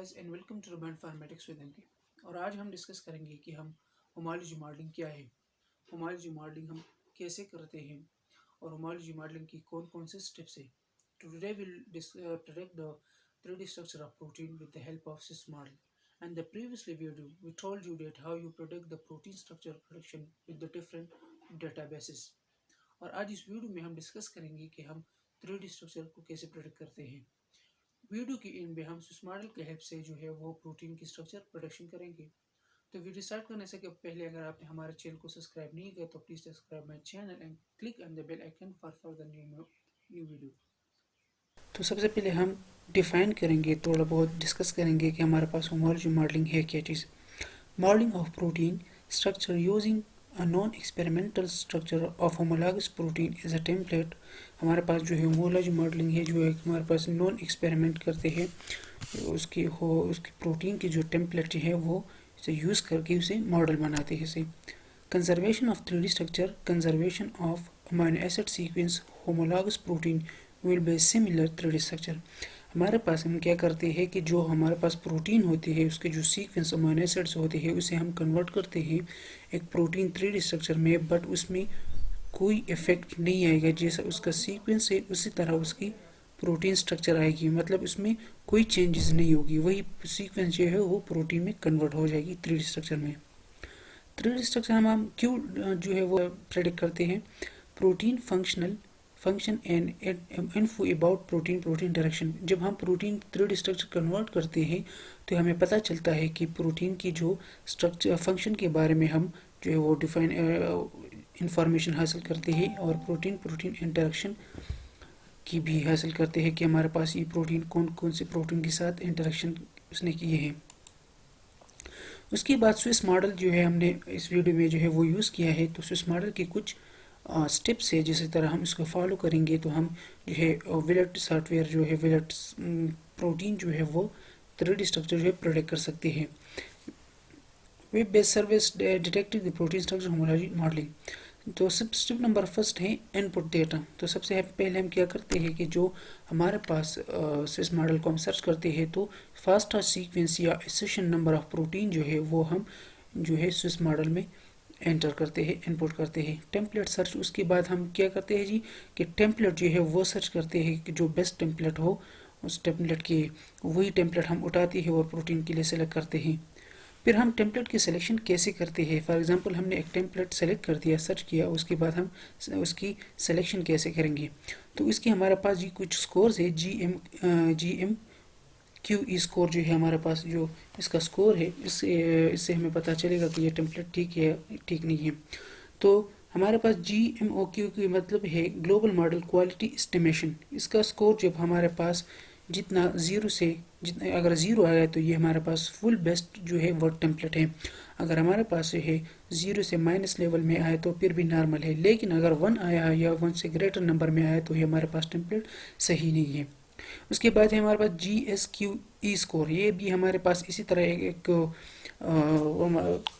Guys and welcome to रुबन informatics with MK. और आज हम डिस्कस करेंगे कि हम होमोलॉजी मॉडलिंग क्या है, होमोलॉजी मॉडलिंग हम कैसे करते हैं और होमोलॉजी मॉडलिंग की कौन कौन से स्टेप्स है। Today will predict the 3D structure of protein with the help of sys model. And the previously video we told you that how you predict the protein structure prediction with the different databases. और आज इस video में हम discuss करेंगे कि हम 3D structure को कैसे प्रेडिक्ट करते हैं। वीडियो की एंड में हम स्विस मॉडल के हेल्प से जो है वो प्रोटीन की स्ट्रक्चर प्रोडक्शन करेंगे। तो वीडियो स्टार्ट करने से पहले अगर आपने हमारे चैनल को सब्सक्राइब नहीं किया तो please subscribe my channel and click on the bell icon for the new video. तो सबसे पहले हम डिफाइन करेंगे, थोड़ा बहुत डिस्कस करेंगे कि हमारे पास होमोलॉजी मॉडलिंग है क्या चीज़। Modelling of protein structure using a non-experimental structure of homologous protein is a template। हमारे पास जो है होमोलॉजी मॉडलिंग है जो है हमारे पास नॉन एक्सपेरिमेंट करते हैं उसकी प्रोटीन की जो टेम्पलेट है वो इसे यूज़ करके उसे मॉडल बनाते हैं। इसे conservation of 3D structure, conservation of amino acid sequence homologous protein will be similar 3D structure. हमारे पास हम क्या करते हैं कि जो हमारे पास प्रोटीन होती है उसके जो सीक्वेंस अमीनो एसिड्स होते हैं उसे हम कन्वर्ट करते हैं एक प्रोटीन 3D स्ट्रक्चर में, बट उसमें कोई इफेक्ट नहीं आएगा। जैसा उसका सीक्वेंस है उसी तरह उसकी प्रोटीन स्ट्रक्चर आएगी, मतलब उसमें कोई चेंजेस नहीं होगी, वही सीक्वेंस जो है वो प्रोटीन में कन्वर्ट हो जाएगी 3D स्ट्रक्चर में। 3D स्ट्रक्चर हम क्यों जो है वो प्रेडिक्ट करते हैं? Protein function and info about protein direction. जब हम प्रोटीन 3D स्ट्रक्चर कन्वर्ट करते हैं तो हमें पता चलता है कि प्रोटीन की जो स्ट्रक्चर फंक्शन के बारे में हम जो है वो डिफाइन इंफॉर्मेशन हासिल करते हैं और प्रोटीन इंटरेक्शन की भी हासिल करते हैं कि हमारे पास ये प्रोटीन कौन कौन से प्रोटीन के साथ इंटरेक्शन उसने किए हैं। उसके बाद स्विस मॉडल जो है हमने इस वीडियो में जो है वो यूज़ किया है। तो स्विस मॉडल के कुछ स्टेप्स है, जिस तरह हम इसको फॉलो करेंगे तो हम जो है विलेट सॉफ्टवेयर जो है विलेट प्रोटीन जो है वो 3D स्ट्रक्चर जो है प्रोडिक्ट कर सकते हैं। Web based service detecting the protein structure homology modelling. तो स्टेप नंबर फर्स्ट है इनपुट डेटा। तो सबसे पहले हम क्या करते हैं कि जो हमारे पास स्विस मॉडल को हम सर्च करते हैं तो फास्ट सीक्वेंस या एसेशन नंबर ऑफ प्रोटीन जो है वो हम जो है स्विस मॉडल में एंटर करते हैं, इनपुट करते हैं। टेम्पलेट सर्च, उसके बाद हम क्या करते हैं जी कि टेम्पलेट जो है वो सर्च करते हैं कि जो बेस्ट टेम्पलेट हो उस टेम्पलेट की वही टेम्पलेट हम उठाते हैं और प्रोटीन के लिए सेलेक्ट करते हैं। फिर हम टेम्पलेट की सिलेक्शन कैसे करते हैं? फॉर एग्जांपल हमने एक टेम्पलेट सेलेक्ट कर दिया, सर्च किया, उसके बाद हम उसकी सिलेक्शन कैसे करेंगे? तो इसके हमारे पास जी कुछ स्कोर्स है। GM QE स्कोर जो है हमारे पास जो इसका स्कोर है इससे हमें पता चलेगा कि ये टेम्पलेट ठीक है ठीक नहीं है। तो हमारे पास GMOQ की मतलब है ग्लोबल मॉडल क्वालिटी एस्टिमेशन। इसका स्कोर जब हमारे पास जितना अगर ज़ीरो आया तो ये हमारे पास फुल बेस्ट जो है वो टेम्पलेट है। अगर हमारे पास है 0 से माइनस लेवल में आए तो फिर भी नॉर्मल है, लेकिन अगर 1 आया या 1 से ग्रेटर नंबर में आया तो ये हमारे पास टेम्पलेट सही नहीं है। उसके बाद है हमारे पास GSQE स्कोर। ये भी हमारे पास इसी तरह एक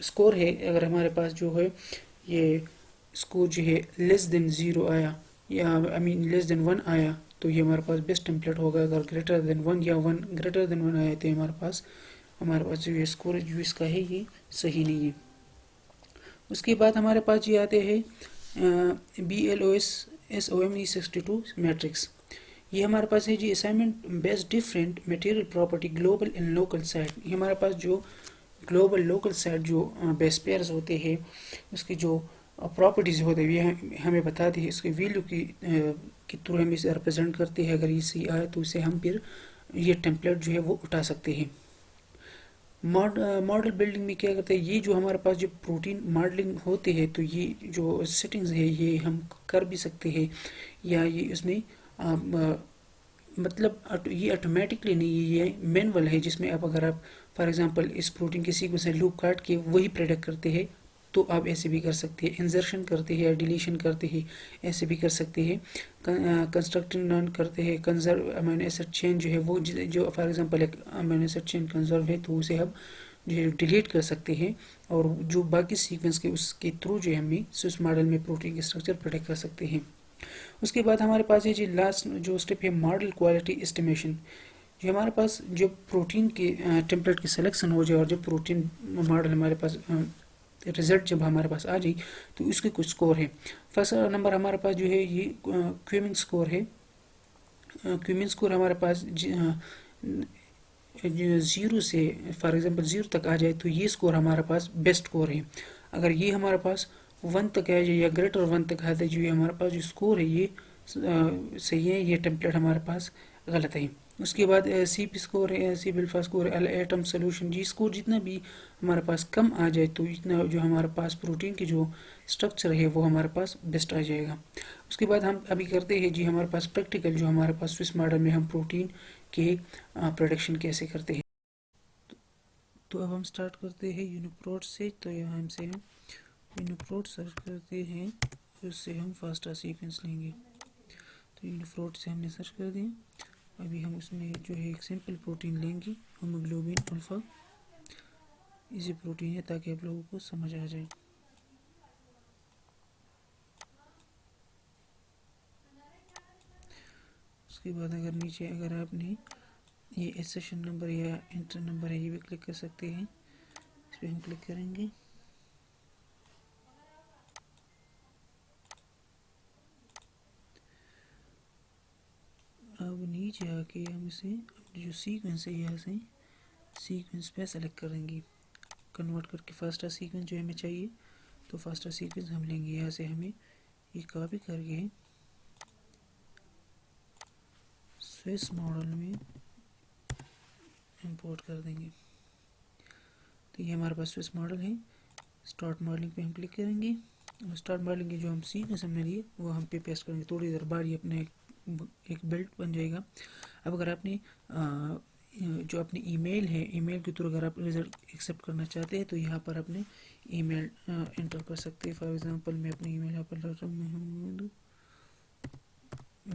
स्कोर है। अगर हमारे पास जो है ये स्कोर जो है लेस देन 0 आया या लेस देन 1 आया तो ये हमारे पास बेस्ट टेम्पलेट होगा। अगर ग्रेटर देन 1 या 1 ग्रेटर देन 1 आया तो हमारे पास जो ये स्कोर जो इसका है ये सही नहीं है। उसके बाद हमारे पास ये आते हैं BLOS SOME62 मैट्रिक्स। ये हमारे पास है जी assignment based different material property global and local site. ये हमारे पास जो ग्लोबल लोकल साइट जो बेस पेयर्स होते हैं उसकी जो प्रॉपर्टीज़ होते हैं ये हमें बताते हैं, इसके वैल्यू की थ्रू हम इसे रिप्रेजेंट करते हैं। अगर इसी आए तो इसे हम फिर ये टेम्पलेट जो है वो उठा सकते हैं। मॉडल बिल्डिंग में क्या करते हैं, ये जो हमारे पास जो प्रोटीन मॉडलिंग होते हैं तो ये जो सेटिंग्स है ये हम कर भी सकते हैं या ये उसमें मतलब ये ऑटोमेटिकली नहीं है, ये मैनुअल है जिसमें अगर आप फॉर एग्जांपल इस प्रोटीन की सीक्वेंस से लूप काट के वही प्रेडिक्ट करते हैं तो आप ऐसे भी कर सकते हैं। इंसर्शन करते हैं या डिलीशन करते हैं ऐसे भी कर सकते हैं। कंस्ट्रक्टिंग नॉन करते हैं। कंजर्व अमीनो एसिड चेन जो है वो जो फॉर एग्जांपल एक अमीनो एसिड चेन कंजर्व है तो उसे हम जो है डिलीट कर सकते हैं और जो बाकी सीक्वेंस के उसके थ्रू जो है हम स्विस मॉडल में प्रोटीन के स्ट्रक्चर प्रेडिक्ट कर सकते हैं। उसके बाद हमारे पास ये जी लास्ट जो स्टेप है मॉडल क्वालिटी एस्टिमेशन। جو ہمارے پاس جو پروٹین کے ٹیمپلیٹ کی سلیکشن ہو جائے اور جب پروٹین ماڈل ہمارے پاس رزلٹ جب ہمارے پاس آ جائے تو اس کے کچھ سکور ہیں. فرسٹ نمبر ہمارے پاس جو ہے یہ کوئمنگ سکور ہے. کوئمنگ سکور ہمارے پاس 0 سے فار ایگزامپل 0 تک آ جائے تو یہ سکور ہمارے پاس بیسٹ سکور ہے. اگر یہ ہمارے پاس 1 تک آ جائے یا گریٹر 1 تک آ جائے جو ہمارے پاس جو سکور ہے یہ صحیح ہے, یہ ٹیمپلیٹ ہمارے پاس غلط ہے. اس کے بعد سی پی سکور ہے, سی پی الفا سکور ہے, ایٹم سولوشن جی سکور جتنا بھی ہمارے پاس کم آ جائے تو اتنا جو ہمارے پاس پروٹین کی جو اسٹرکچر ہے وہ ہمارے پاس بیسٹ آ جائے گا. اس کے بعد ہم ابھی کرتے ہیں جی ہمارے پاس پریکٹیکل جو ہمارے پاس سوئس ماڈل میں ہم پروٹین کے پروڈکشن کیسے کرتے ہیں. تو اب ہم سٹارٹ کرتے ہیں یونیپروٹ سے. تو یہاں سے ہم یونیپروٹ سرچ کرتے ہیں, اس سے ہم فاسٹا سیکوینس لیں گے. تو یونیپروٹ سے ہم نے سرچ کر دیا. ابھی ہم اس میں جو ہے ایک سمپل پروٹین لیں گے, ہیموگلوبن الفا. ایزی پروٹین ہے تاکہ آپ لوگوں کو سمجھ آ جائے. اس کے بعد اگر نیچے اگر آپ نے یہ ایسیشن نمبر یا انٹر نمبر ہے یہ بھی کلک کر سکتے ہیں. اس پہ ہم کلک کریں گے. اب نیچے آ کے ہم اسے جو سیکوینس ہے یہاں سے سیکوینس پہ سلیکٹ کریں گے, کنورٹ کر کے فاسٹا سیکوینس جو ہمیں چاہیے تو فاسٹا سیکوینس ہم لیں گے. یہاں سے ہمیں یہ کاپی کر کے سوئس ماڈل میں امپورٹ کر دیں گے. تو یہ ہمارے پاس سوئس ماڈل ہے. اسٹارٹ ماڈلنگ پہ ہم کلک کریں گے. اسٹارٹ ماڈلنگ کے جو ہم سیکوینس ہم نے لیے وہ ہم پہ پیسٹ کریں گے. تھوڑی دیر بعد یہ اپنے ایک بیلٹ بن جائے گا. اب اگر آپ نے جو اپنی ای میل ہے, ای میل کے تھرو اگر آپ رزلٹ ایکسیپٹ کرنا چاہتے ہیں تو یہاں پر اپنے ای میل انٹر کر سکتے ہیں. فار ایگزامپل میں اپنی ای میل یہاں پر ڈالتا ہوں, محمود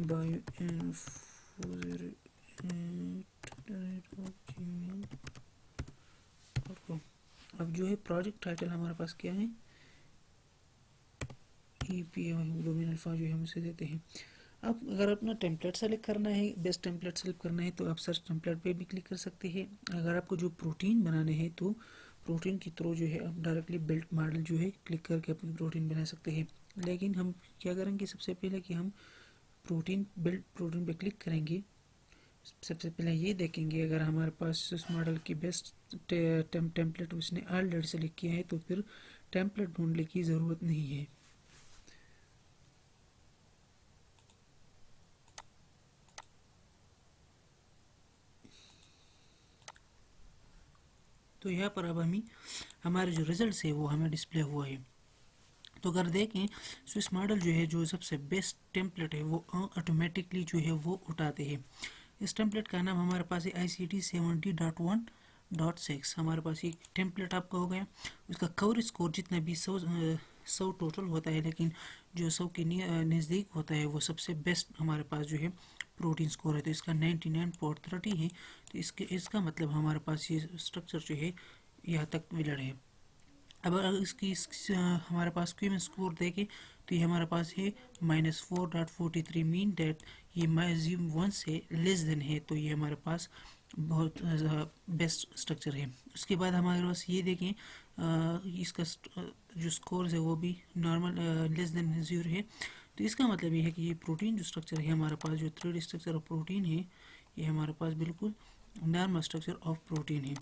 bio.info@gmail.com. اب جو ہے پروجیکٹ ٹائٹل ہمارے پاس کیا ہے, ای پی ہیموگلوبن الفا جو ہم اسے دیتے ہیں. اب اگر اپنا ٹیمپلیٹ سلیکٹ کرنا ہے, بیسٹ ٹیمپلیٹ سلیکٹ کرنا ہے تو آپ سرچ ٹیمپلیٹ پہ بھی کلک کر سکتے ہیں. اگر آپ کو جو پروٹین بنانے ہیں تو پروٹین کی تھرو جو ہے آپ ڈائریکٹلی بلٹ ماڈل جو ہے کلک کر کے اپنی پروٹین بنا سکتے ہیں. لیکن ہم کیا کریں گے, سب سے پہلے کہ ہم بلٹ پروٹین پہ کلک کریں گے. سب سے پہلے یہ دیکھیں گے اگر ہمارے پاس اس ماڈل کی بیسٹ ٹیمپلیٹ اس نے آلریڈی سلیکٹ کیا ہے تو پھر ٹیمپلیٹ ڈھونڈنے کی ضرورت نہیں ہے. تو یہاں پر اب ہمارے جو ریزلٹس ہے وہ ہمیں ڈسپلے ہوا ہے. تو اگر دیکھیں سوئس ماڈل جو ہے جو سب سے بیسٹ ٹیمپلیٹ ہے وہ آٹومیٹکلی جو ہے وہ اٹھاتے ہیں. اس ٹیمپلیٹ کا نام ہمارے پاس ہے ICT 70.1.6. ہمارے پاس یہ ٹیمپلیٹ آپ کا ہو گیا. اس کا کوریج سکور جتنا بھی 100 ٹوٹل ہوتا ہے, لیکن جو 100 کے نزدیک ہوتا ہے وہ سب سے بیسٹ ہمارے پاس جو ہے پروٹین سکور ہے. تو اس کا 99.30 ہے. تو اس کا مطلب ہمارے پاس یہ اسٹرکچر جو ہے یہاں تک ویلڈ ہے. اب اگر اس کی ہمارے پاس کوئمنگ سکور دیکھیں تو یہ ہمارے پاس ہے -4.43 مین ڈیٹ. یہ 1 سے لیس دین ہے, تو یہ ہمارے پاس بہت بیسٹ اسٹرکچر ہے. اس کے بعد ہمارے پاس یہ دیکھیں اس کا جو سکورز ہے وہ بھی نارمل لیس دین 0 ہے. تو اس کا مطلب یہ ہے کہ یہ پروٹین جو اسٹرکچر ہے ہمارے پاس جو 3D اسٹرکچر آف پروٹین ہے یہ ہمارے پاس بالکل نارمل اسٹرکچر آف پروٹین ہے.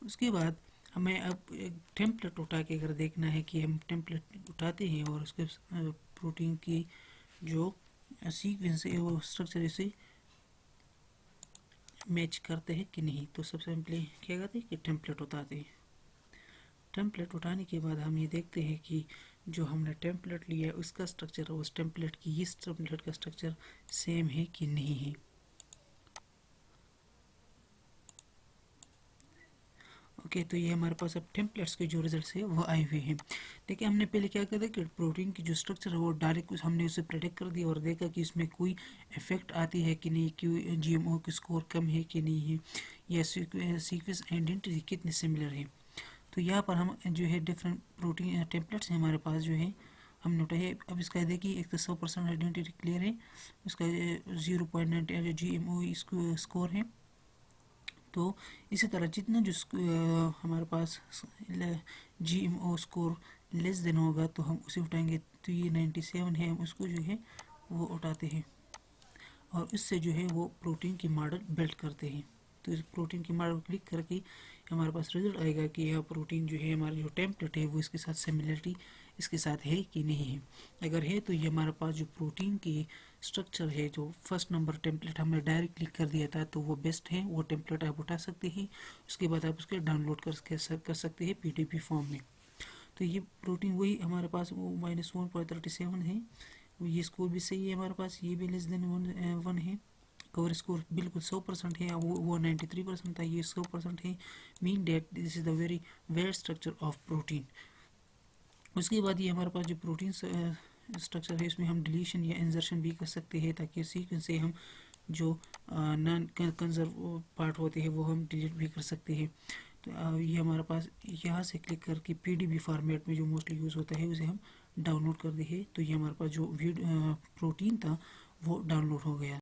اس کے بعد ہمیں اب ایک ٹیمپلیٹ اٹھا کے اگر دیکھنا ہے کہ ہم ٹیمپلیٹ اٹھاتے ہیں اور اس کے پروٹین کی جو سیکوینس ہے وہ اسٹرکچر سے میچ کرتے ہیں کہ نہیں, تو سب سے پہلے کیا کرتے ہیں کہ ٹیمپلیٹ اٹھاتے ہیں. ٹیمپلیٹ اٹھانے کے بعد ہم یہ دیکھتے ہیں کہ جو ہم نے ٹیمپلیٹ لیا ہے اس کا اسٹرکچر اس ٹیمپلیٹ کی اس ٹیمپلیٹ کا اسٹرکچر سیم ہے کہ نہیں ہے. اوکے, تو یہ ہمارے پاس اب ٹیمپلیٹس کے جو ریزلٹس ہیں وہ آئے ہوئے ہیں. دیکھیں ہم نے پہلے کیا کیا تھا کہ پروٹین کی جو اسٹرکچر ہے وہ ڈائریکٹ ہم نے اسے پریڈکٹ کر دیا اور دیکھا کہ اس میں کوئی افیکٹ آتی ہے کہ نہیں, کہ جی ایم او کی اسکور کم ہے کہ نہیں ہے, یا سیکوینس آئیڈینٹی کتنے سملر ہے. تو یہاں پر ہم جو ہے ڈفرینٹ پروٹین ٹیمپلیٹس ہیں ہمارے پاس جو ہے हमने उठाया। अब इसका देखिए एक तो 100% आइडेंटिटी क्लियर है, इसका 0.9 GMO इसको स्कोर है। तो इसी तरह जितना जो हमारे पास GMO स्कोर लेस देन होगा तो हम उसे उठाएंगे। तो ये 97 है, हम उसको जो है वो उठाते हैं और इससे जो है वो प्रोटीन की मॉडल बिल्ड करते हैं। तो इस प्रोटीन की मॉडल क्लिक करके हमारे पास रिजल्ट आएगा कि यह प्रोटीन जो है हमारा जो टेम्पलेट है वो इसके साथ सिमिलरिटी इसके साथ है कि नहीं है। अगर है तो ये हमारे पास जो प्रोटीन की स्ट्रक्चर है, जो फर्स्ट नंबर टेम्पलेट हमने डायरेक्ट क्लिक कर दिया था, तो वो बेस्ट है, वो टेम्पलेट आप उठा सकते हैं। उसके बाद आप उसके डाउनलोड कर सकते हैं PDP फॉर्म में। तो ये प्रोटीन वही हमारे पास वो -1.37 है, ये स्कोर भी सही है हमारे पास, ये भी लेस देन 1 है। कवर स्कोर बिल्कुल 100% है, वो 93% था, ये 100% है। Mean that this is the very where structure of protein. उसके बाद ये हमारे पास जो प्रोटीन स्ट्रक्चर है इसमें हम डिलीशन या इंजर्शन भी कर सकते हैं, ताकि सीक्वेंस से हम जो नॉन कंजर्व पार्ट होते हैं वो हम डिलीट भी कर सकते हैं। तो ये हमारे पास यहाँ से क्लिक करके PDB फॉर्मेट में जो मोस्टली यूज़ होता है उसे हम डाउनलोड कर दे। तो ये हमारे पास जो प्रोटीन था वो डाउनलोड हो गया।